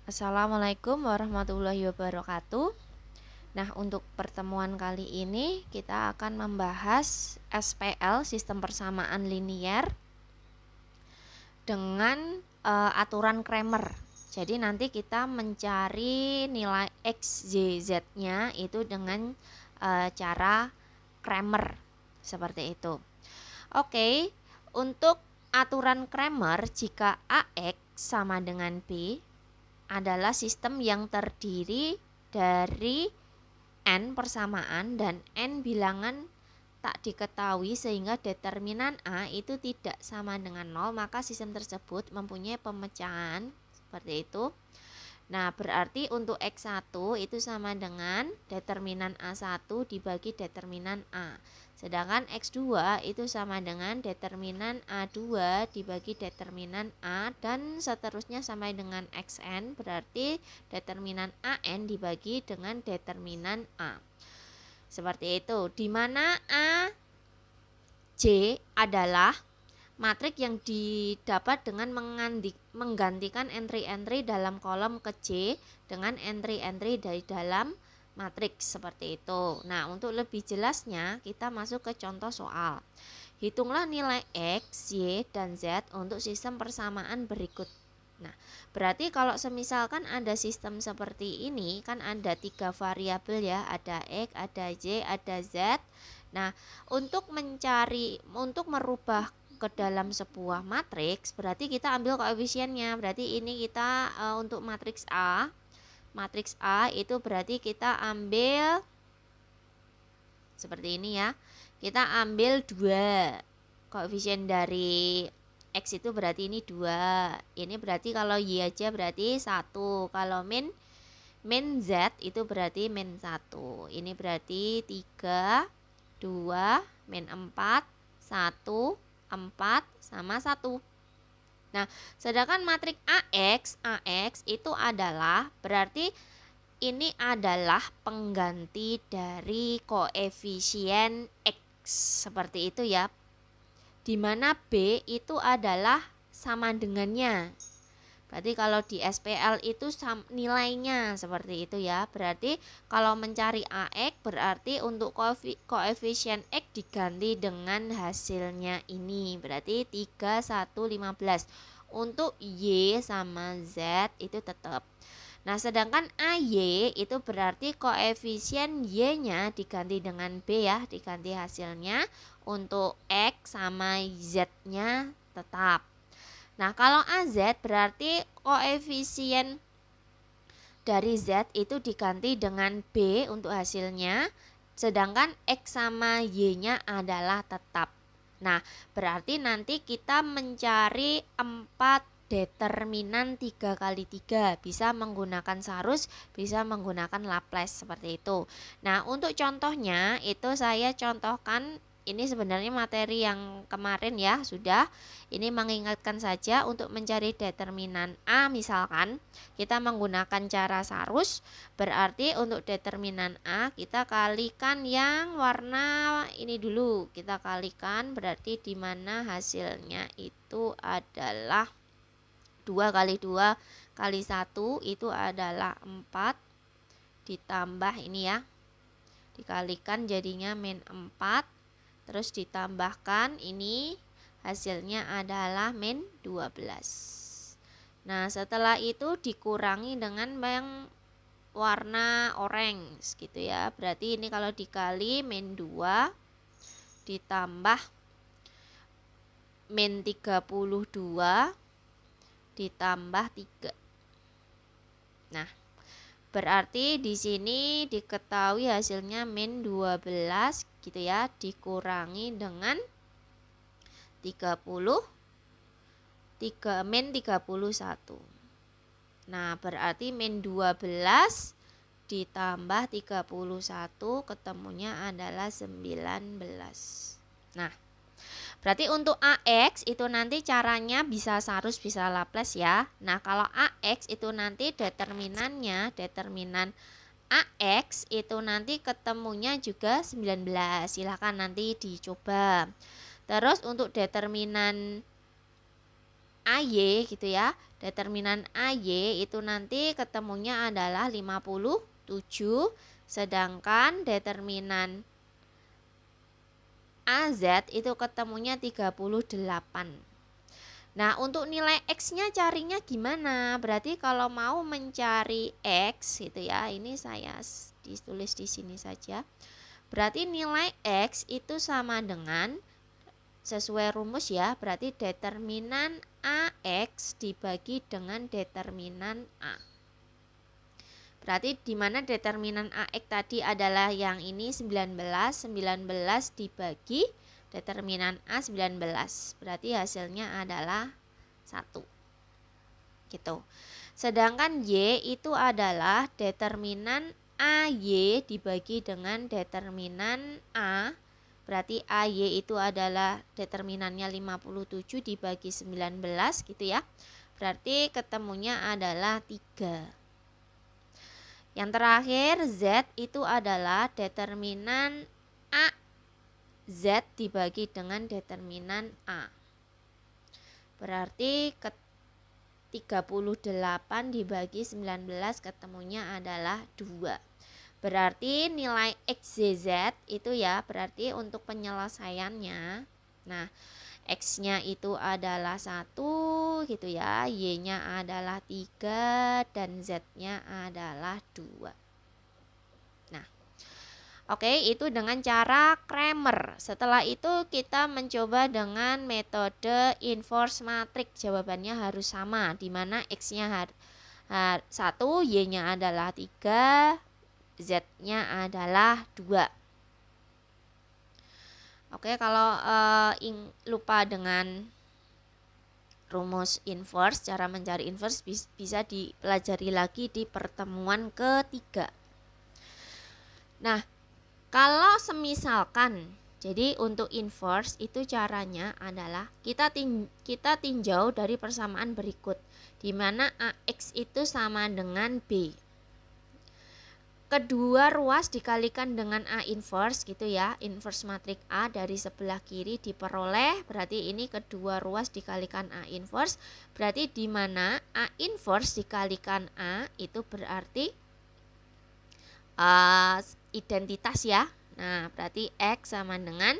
Assalamualaikum warahmatullahi wabarakatuh. Nah, untuk pertemuan kali ini kita akan membahas SPL, sistem persamaan linier, dengan aturan Cramer. Jadi nanti kita mencari nilai X, Y, Z-nya itu dengan cara Cramer seperti itu. Oke, untuk aturan Cramer, jika AX sama dengan B adalah sistem yang terdiri dari n persamaan dan n bilangan tak diketahui sehingga determinan A itu tidak sama dengan 0, maka sistem tersebut mempunyai pemecahan seperti itu. Nah, berarti untuk X1 itu sama dengan determinan A1 dibagi determinan A. Sedangkan X2 itu sama dengan determinan A2 dibagi determinan A, dan seterusnya sampai dengan Xn, berarti determinan AN dibagi dengan determinan A. Seperti itu, di mana A, J adalah matriks yang didapat dengan menggantikan entry-entry dalam kolom ke J dengan entry-entry dari dalam matriks seperti itu. Nah, untuk lebih jelasnya kita masuk ke contoh soal. Hitunglah nilai X, Y, dan Z untuk sistem persamaan berikut. Nah, berarti kalau semisalkan ada sistem seperti ini, kan ada 3 variabel ya, ada X, ada Y, ada Z. Nah, untuk merubah ke dalam sebuah matriks, berarti kita ambil koefisiennya. Berarti ini kita untuk matriks A. Matriks A itu berarti kita ambil seperti ini ya. Kita ambil 2. Koefisien dari X itu berarti ini 2. Ini berarti kalau Y aja berarti 1. Kalau min Z itu berarti min 1. Ini berarti 3, 2, min 4, 1, 4 sama 1. Nah, sedangkan matriks AX itu adalah berarti ini adalah pengganti dari koefisien X seperti itu ya. Dimana B itu adalah sama dengannya. Berarti kalau di SPL itu nilainya seperti itu ya. Berarti kalau mencari AX berarti untuk koefisien X diganti dengan hasilnya ini. Berarti 3, 1, 15. Untuk Y sama Z itu tetap. Nah, sedangkan AY itu berarti koefisien Y-nya diganti dengan B ya, diganti hasilnya. Untuk X sama Z-nya tetap. Nah, kalau AZ berarti koefisien dari Z itu diganti dengan B untuk hasilnya, sedangkan X sama Y-nya adalah tetap. Nah, berarti nanti kita mencari 4 determinan 3 kali 3, bisa menggunakan Sarus, bisa menggunakan Laplace seperti itu. Nah, untuk contohnya itu saya contohkan. Ini sebenarnya materi yang kemarin ya, sudah. Ini mengingatkan saja untuk mencari determinan A, misalkan kita menggunakan cara Sarus, berarti untuk determinan A kita kalikan yang warna ini dulu. Kita kalikan berarti di mana hasilnya itu adalah 2 kali 2 kali 1 itu adalah 4, ditambah ini ya, dikalikan jadinya min 4, terus ditambahkan ini hasilnya adalah min 12. Nah, setelah itu dikurangi dengan yang warna orange gitu ya. Berarti ini kalau dikali min 2 ditambah min 32 ditambah 3. Nah, berarti di sini diketahui hasilnya min 12 gitu ya, dikurangi dengan 30 min 31. Nah, berarti min 12 ditambah 31 ketemunya adalah 19. Nah, berarti untuk AX itu nanti caranya bisa Sarus, bisa Laplace ya. Nah, kalau AX itu nanti determinan AX itu nanti ketemunya juga 19. Silahkan nanti dicoba. Terus untuk determinan AY gitu ya. Determinan AY itu nanti ketemunya adalah 57, sedangkan determinan AZ itu ketemunya 38. Nah, untuk nilai X-nya carinya gimana? Berarti kalau mau mencari X gitu ya, ini saya ditulis di sini saja. Berarti nilai X itu sama dengan, sesuai rumus ya, berarti determinan AX dibagi dengan determinan A. Berarti di mana determinan AX tadi adalah yang ini 19 dibagi determinan A 19. Berarti hasilnya adalah 1. Gitu. Sedangkan Y itu adalah determinan AY dibagi dengan determinan A. Berarti AY itu adalah determinannya 57 dibagi 19 gitu ya. Berarti ketemunya adalah 3. Yang terakhir Z itu adalah determinan AZ dibagi dengan determinan A. Berarti 38 dibagi 19 ketemunya adalah 2. Berarti nilai XZZ itu ya, berarti untuk penyelesaiannya, nah X-nya itu adalah 1 gitu ya, Y-nya adalah 3, dan Z-nya adalah 2. Nah, oke, itu dengan cara Cramer. Setelah itu kita mencoba dengan metode inverse matrix. Jawabannya harus sama, di mana X-nya 1, Y-nya adalah 3, Z-nya adalah 2. Oke, kalau lupa dengan rumus inverse, cara mencari inverse bisa dipelajari lagi di pertemuan ketiga. Nah, kalau semisalkan, jadi untuk inverse itu caranya adalah kita tinjau dari persamaan berikut, di mana AX itu sama dengan B. Kedua ruas dikalikan dengan A inverse gitu ya, inverse matriks A dari sebelah kiri diperoleh, berarti ini kedua ruas dikalikan A inverse, berarti di mana A inverse dikalikan A itu berarti identitas ya. Nah, berarti X sama dengan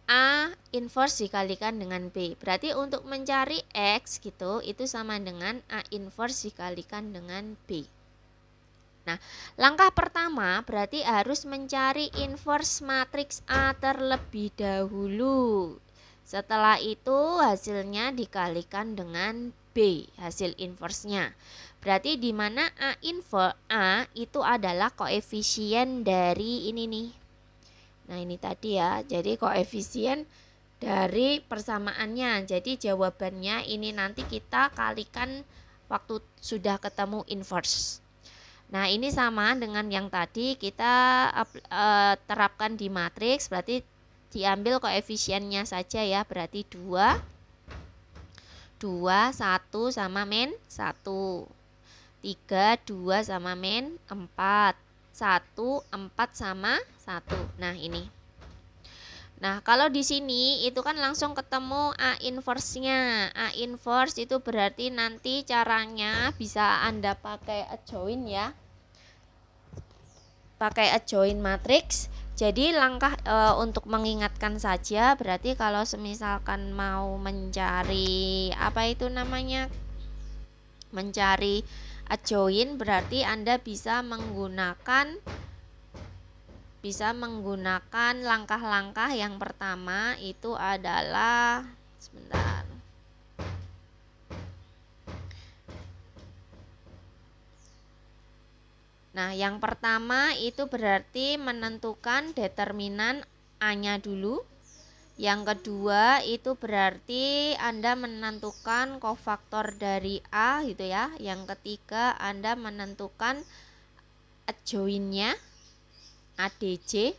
A inverse dikalikan dengan B. Berarti untuk mencari X gitu, itu sama dengan A inverse dikalikan dengan B. Nah, langkah pertama berarti harus mencari inverse matriks A terlebih dahulu. Setelah itu hasilnya dikalikan dengan B, hasil inverse-nya. Berarti di mana A inverse A itu adalah koefisien dari ini nih. Nah, ini tadi ya. Jadi koefisien dari persamaannya. Jadi jawabannya ini nanti kita kalikan waktu sudah ketemu inverse. Nah, ini sama dengan yang tadi kita terapkan di matriks, berarti diambil koefisiennya saja ya, berarti 2, 1 sama min 1, 3, 2 sama min 4, 1, 4 sama 1. Nah, ini. Nah, kalau di sini itu kan langsung ketemu A inverse-nya. A inverse itu berarti nanti caranya bisa Anda pakai adjoin ya. Pakai adjoin matrix. Jadi langkah untuk mengingatkan saja, berarti kalau semisalkan mau mencari apa itu namanya, mencari adjoin, berarti Anda bisa menggunakan langkah-langkah. Yang pertama itu adalah sebentar. Nah, yang pertama itu berarti menentukan determinan A-nya dulu. Yang kedua itu berarti Anda menentukan kofaktor dari A gitu ya. Yang ketiga Anda menentukan adjoinnya ADJ.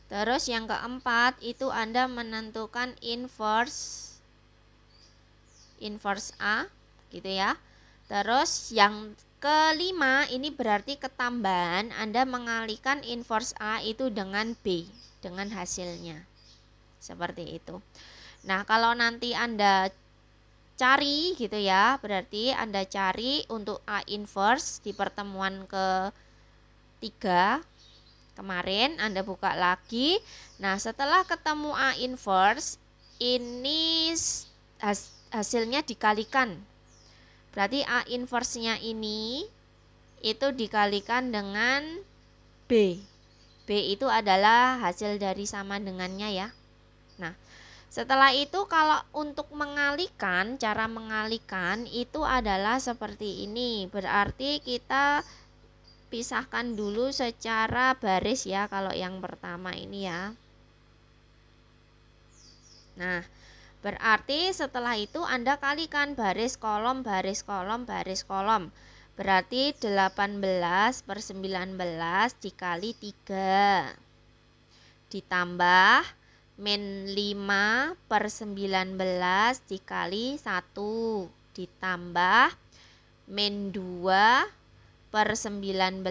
Terus yang keempat itu Anda menentukan inverse A gitu ya. Terus yang kelima ini berarti ketambahan, Anda mengalihkan inverse A itu dengan B, dengan hasilnya. Seperti itu. Nah, kalau nanti Anda cari gitu ya, berarti Anda cari untuk A inverse di pertemuan ketiga kemarin, Anda buka lagi. Nah, setelah ketemu A inverse, ini hasilnya dikalikan. Berarti A inverse-nya ini itu dikalikan dengan B. B itu adalah hasil dari sama dengannya ya. Nah, setelah itu kalau untuk mengalihkan, cara mengalihkan itu adalah seperti ini. Berarti kita pisahkan dulu secara baris ya kalau yang pertama ini ya. Nah, berarti setelah itu Anda kalikan baris kolom, baris kolom, baris kolom. Berarti 18 per 19 dikali 3 ditambah min 5 per 19 dikali 1 ditambah min 2 per 19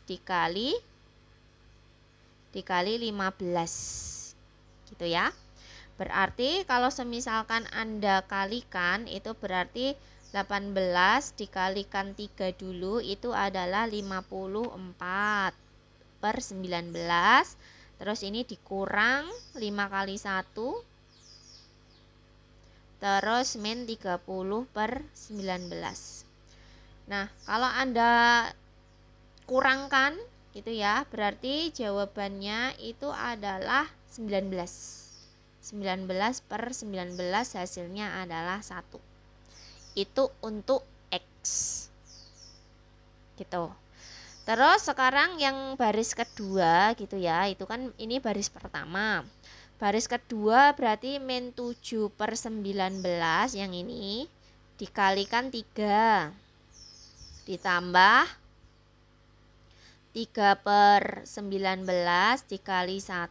dikali 15 gitu ya. Berarti kalau semisalkan Anda kalikan itu berarti 18 dikalikan 3 dulu itu adalah 54 per 19. Terus ini dikurang 5 kali 1. Terus min 30 per 19. Nah, kalau Anda kurangkan gitu ya, berarti jawabannya itu adalah 19. 19 per 19 hasilnya adalah 1. Itu untuk X. Gitu. Terus sekarang yang baris kedua gitu ya, itu kan ini baris pertama. Baris kedua berarti min 7 per 19 yang ini dikalikan 3 ditambah 3 per 19 dikali 1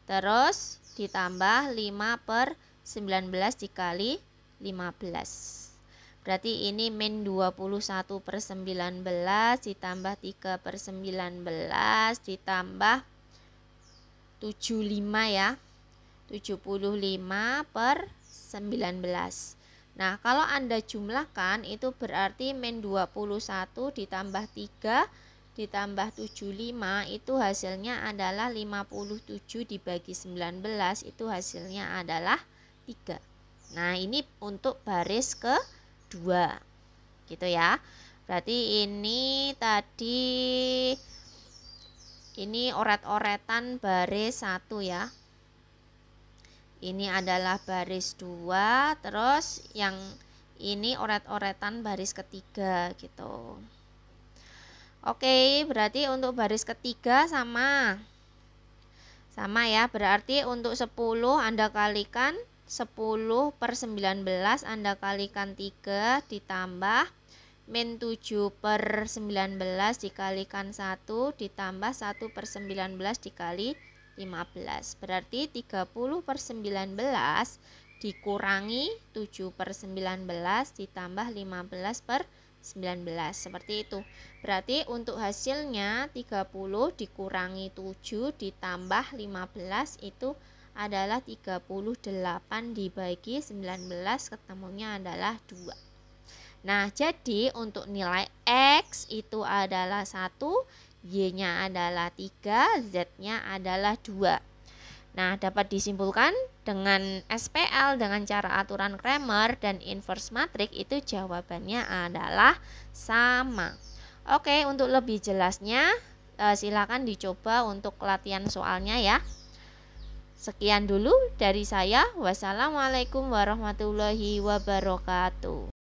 terus ditambah 5 per 19 dikali 15. Berarti ini min 21 per 19 ditambah 3 per 19 ditambah 75 ya. 75 per 19. Nah, kalau Anda jumlahkan itu berarti min 21 ditambah 3 ditambah 75 itu hasilnya adalah 57 dibagi 19 itu hasilnya adalah 3. Nah, ini untuk baris kedua. Gitu ya. Berarti ini tadi ini oret-oretan baris 1 ya. Ini adalah baris 2, terus yang ini oret-oretan baris ketiga gitu. Oke, berarti untuk baris ketiga sama ya, berarti untuk 10 Anda kalikan 10 per 19 Anda kalikan 3 ditambah min 7 per 19 dikalikan 1 ditambah 1 per 19 dikali 15. Berarti 30 per 19 dikurangi 7 per 19 ditambah 15 per 19. Seperti itu. Berarti untuk hasilnya 30 dikurangi 7 ditambah 15 itu adalah 38 dibagi 19 ketemunya adalah 2. Nah, jadi untuk nilai X itu adalah 1, Y-nya adalah 3, Z-nya adalah 2. Nah, dapat disimpulkan dengan SPL dengan cara aturan Cramer dan inverse matrix itu jawabannya adalah sama. Oke, untuk lebih jelasnya silakan dicoba untuk latihan soalnya ya. Sekian dulu dari saya. Wassalamualaikum warahmatullahi wabarakatuh.